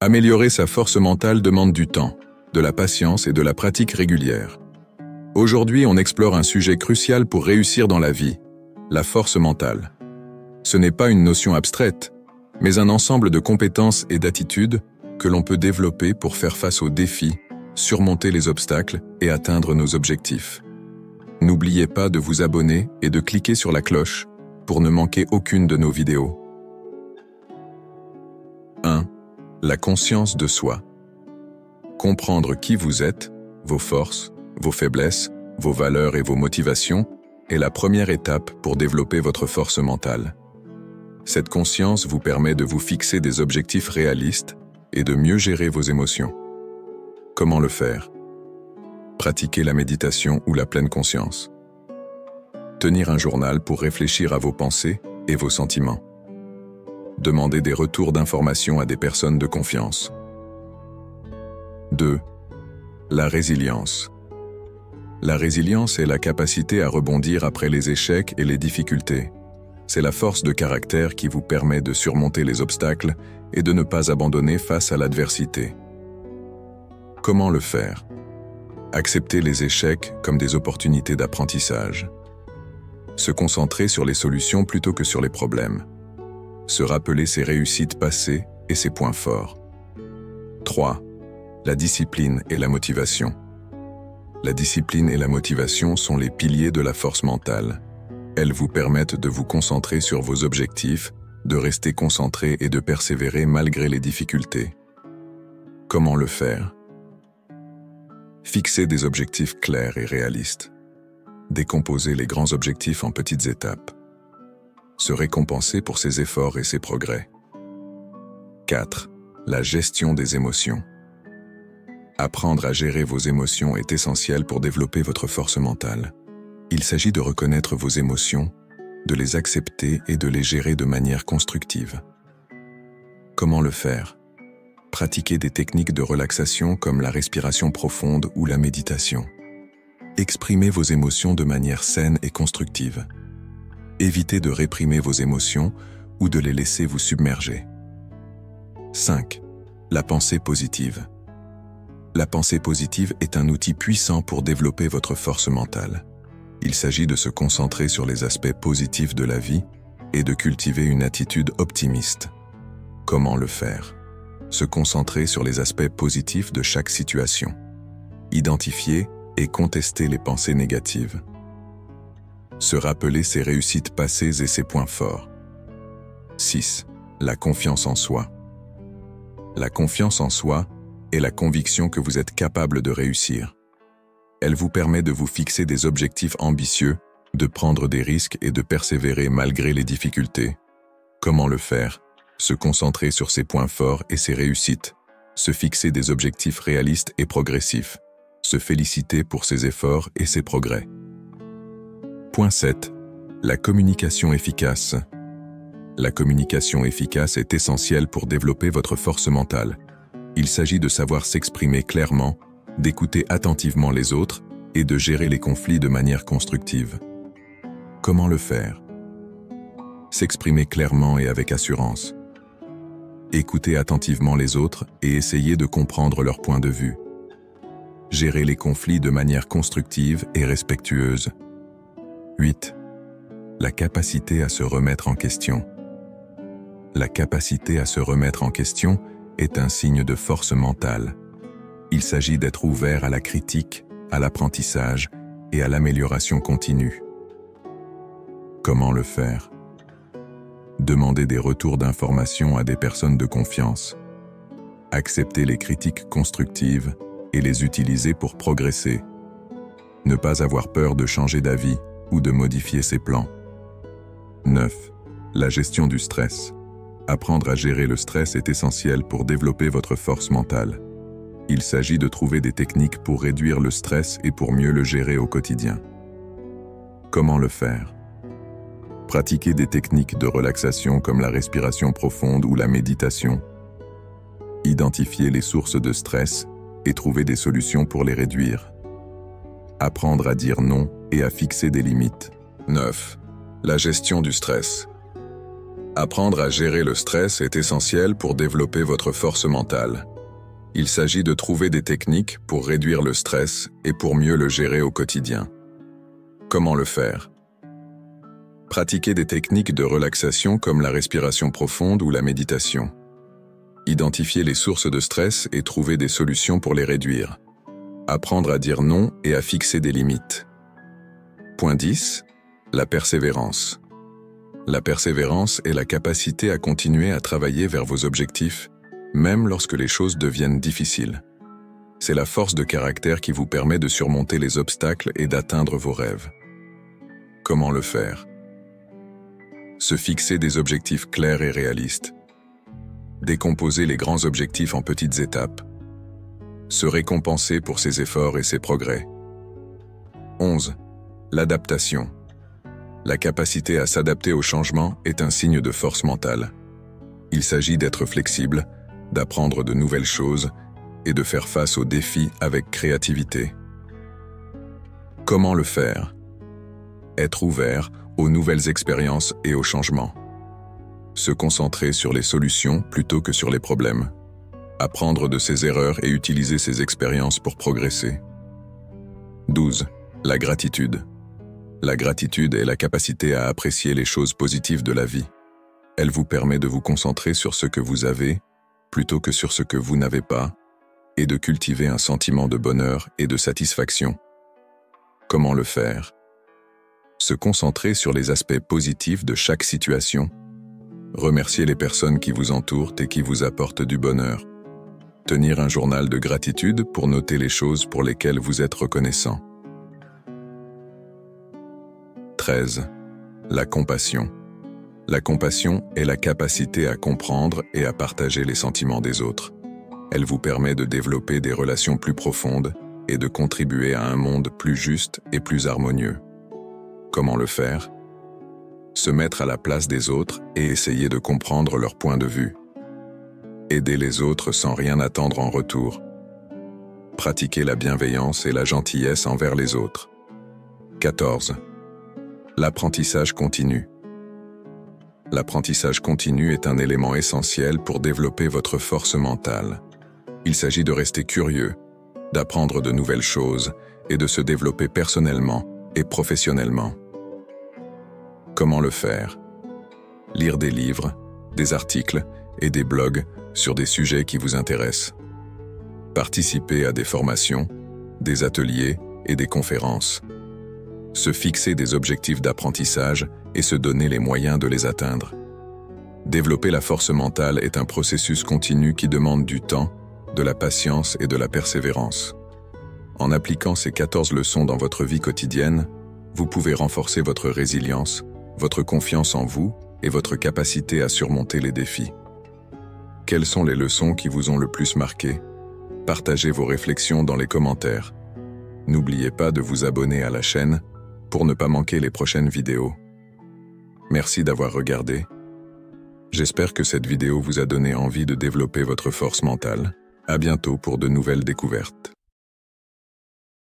Améliorer sa force mentale demande du temps, de la patience et de la pratique régulière. Aujourd'hui, on explore un sujet crucial pour réussir dans la vie, la force mentale. Ce n'est pas une notion abstraite, mais un ensemble de compétences et d'attitudes que l'on peut développer pour faire face aux défis, surmonter les obstacles et atteindre nos objectifs. N'oubliez pas de vous abonner et de cliquer sur la cloche pour ne manquer aucune de nos vidéos. 1. La conscience de soi. Comprendre qui vous êtes, vos forces, vos faiblesses, vos valeurs et vos motivations est la première étape pour développer votre force mentale. Cette conscience vous permet de vous fixer des objectifs réalistes et de mieux gérer vos émotions. Comment le faire? Pratiquer la méditation ou la pleine conscience. Tenir un journal pour réfléchir à vos pensées et vos sentiments. Demander des retours d'informations à des personnes de confiance. 2. La résilience. La résilience est la capacité à rebondir après les échecs et les difficultés. C'est la force de caractère qui vous permet de surmonter les obstacles et de ne pas abandonner face à l'adversité. Comment le faire? Accepter les échecs comme des opportunités d'apprentissage. Se concentrer sur les solutions plutôt que sur les problèmes. Se rappeler ses réussites passées et ses points forts. 3. La discipline et la motivation. La discipline et la motivation sont les piliers de la force mentale. Elles vous permettent de vous concentrer sur vos objectifs, de rester concentré et de persévérer malgré les difficultés. Comment le faire? Fixer des objectifs clairs et réalistes. Décomposer les grands objectifs en petites étapes. Se récompenser pour ses efforts et ses progrès. 4. La gestion des émotions. Apprendre à gérer vos émotions est essentiel pour développer votre force mentale. Il s'agit de reconnaître vos émotions, de les accepter et de les gérer de manière constructive. Comment le faire? Pratiquer des techniques de relaxation comme la respiration profonde ou la méditation. Exprimez vos émotions de manière saine et constructive. Évitez de réprimer vos émotions ou de les laisser vous submerger. 5. La pensée positive. La pensée positive est un outil puissant pour développer votre force mentale. Il s'agit de se concentrer sur les aspects positifs de la vie et de cultiver une attitude optimiste. Comment le faire? Se concentrer sur les aspects positifs de chaque situation. Identifier et contester les pensées négatives. Se rappeler ses réussites passées et ses points forts. 6. La confiance en soi. La confiance en soi est la conviction que vous êtes capable de réussir. Elle vous permet de vous fixer des objectifs ambitieux, de prendre des risques et de persévérer malgré les difficultés. Comment le faire? Se concentrer sur ses points forts et ses réussites. Se fixer des objectifs réalistes et progressifs. Se féliciter pour ses efforts et ses progrès. Point 7. La communication efficace. La communication efficace est essentielle pour développer votre force mentale. Il s'agit de savoir s'exprimer clairement, d'écouter attentivement les autres et de gérer les conflits de manière constructive. Comment le faire? S'exprimer clairement et avec assurance. Écouter attentivement les autres et essayer de comprendre leur point de vue. Gérer les conflits de manière constructive et respectueuse. 8. La capacité à se remettre en question. La capacité à se remettre en question est un signe de force mentale. Il s'agit d'être ouvert à la critique, à l'apprentissage et à l'amélioration continue. Comment le faire? Demander des retours d'informations à des personnes de confiance. Accepter les critiques constructives et les utiliser pour progresser. Ne pas avoir peur de changer d'avis ou de modifier ses plans. 9. La gestion du stress. Apprendre à gérer le stress est essentiel pour développer votre force mentale. Il s'agit de trouver des techniques pour réduire le stress et pour mieux le gérer au quotidien. Comment le faire? Pratiquer des techniques de relaxation comme la respiration profonde ou la méditation. Identifier les sources de stress et trouver des solutions pour les réduire. Apprendre à dire non et à fixer des limites. 9. La gestion du stress. Apprendre à gérer le stress est essentiel pour développer votre force mentale. Il s'agit de trouver des techniques pour réduire le stress et pour mieux le gérer au quotidien. Comment le faire? Pratiquez des techniques de relaxation comme la respiration profonde ou la méditation. Identifiez les sources de stress et trouvez des solutions pour les réduire. Apprendre à dire non et à fixer des limites. Point 10. La persévérance. La persévérance est la capacité à continuer à travailler vers vos objectifs, même lorsque les choses deviennent difficiles. C'est la force de caractère qui vous permet de surmonter les obstacles et d'atteindre vos rêves. Comment le faire? Se fixer des objectifs clairs et réalistes. Décomposer les grands objectifs en petites étapes. Se récompenser pour ses efforts et ses progrès. 11. L'adaptation. La capacité à s'adapter au changement est un signe de force mentale. Il s'agit d'être flexible, d'apprendre de nouvelles choses et de faire face aux défis avec créativité. Comment le faire? Être ouvert aux nouvelles expériences et aux changements. Se concentrer sur les solutions plutôt que sur les problèmes. Apprendre de ses erreurs et utiliser ses expériences pour progresser. 12. La gratitude. La gratitude est la capacité à apprécier les choses positives de la vie. Elle vous permet de vous concentrer sur ce que vous avez plutôt que sur ce que vous n'avez pas et de cultiver un sentiment de bonheur et de satisfaction. Comment le faire? Se concentrer sur les aspects positifs de chaque situation. Remercier les personnes qui vous entourent et qui vous apportent du bonheur. Tenir un journal de gratitude pour noter les choses pour lesquelles vous êtes reconnaissant. 13. La compassion. La compassion est la capacité à comprendre et à partager les sentiments des autres. Elle vous permet de développer des relations plus profondes et de contribuer à un monde plus juste et plus harmonieux. Comment le faire? Se mettre à la place des autres et essayer de comprendre leur point de vue. Aider les autres sans rien attendre en retour. Pratiquer la bienveillance et la gentillesse envers les autres. 14. L'apprentissage continu. L'apprentissage continu est un élément essentiel pour développer votre force mentale. Il s'agit de rester curieux, d'apprendre de nouvelles choses et de se développer personnellement et professionnellement. Comment le faire? Lire des livres, des articles et des blogs sur des sujets qui vous intéressent. Participer à des formations, des ateliers et des conférences. Se fixer des objectifs d'apprentissage et se donner les moyens de les atteindre. Développer la force mentale est un processus continu qui demande du temps, de la patience et de la persévérance. En appliquant ces 14 leçons dans votre vie quotidienne, vous pouvez renforcer votre résilience, votre confiance en vous et votre capacité à surmonter les défis. Quelles sont les leçons qui vous ont le plus marqué? Partagez vos réflexions dans les commentaires. N'oubliez pas de vous abonner à la chaîne pour ne pas manquer les prochaines vidéos. Merci d'avoir regardé. J'espère que cette vidéo vous a donné envie de développer votre force mentale. À bientôt pour de nouvelles découvertes.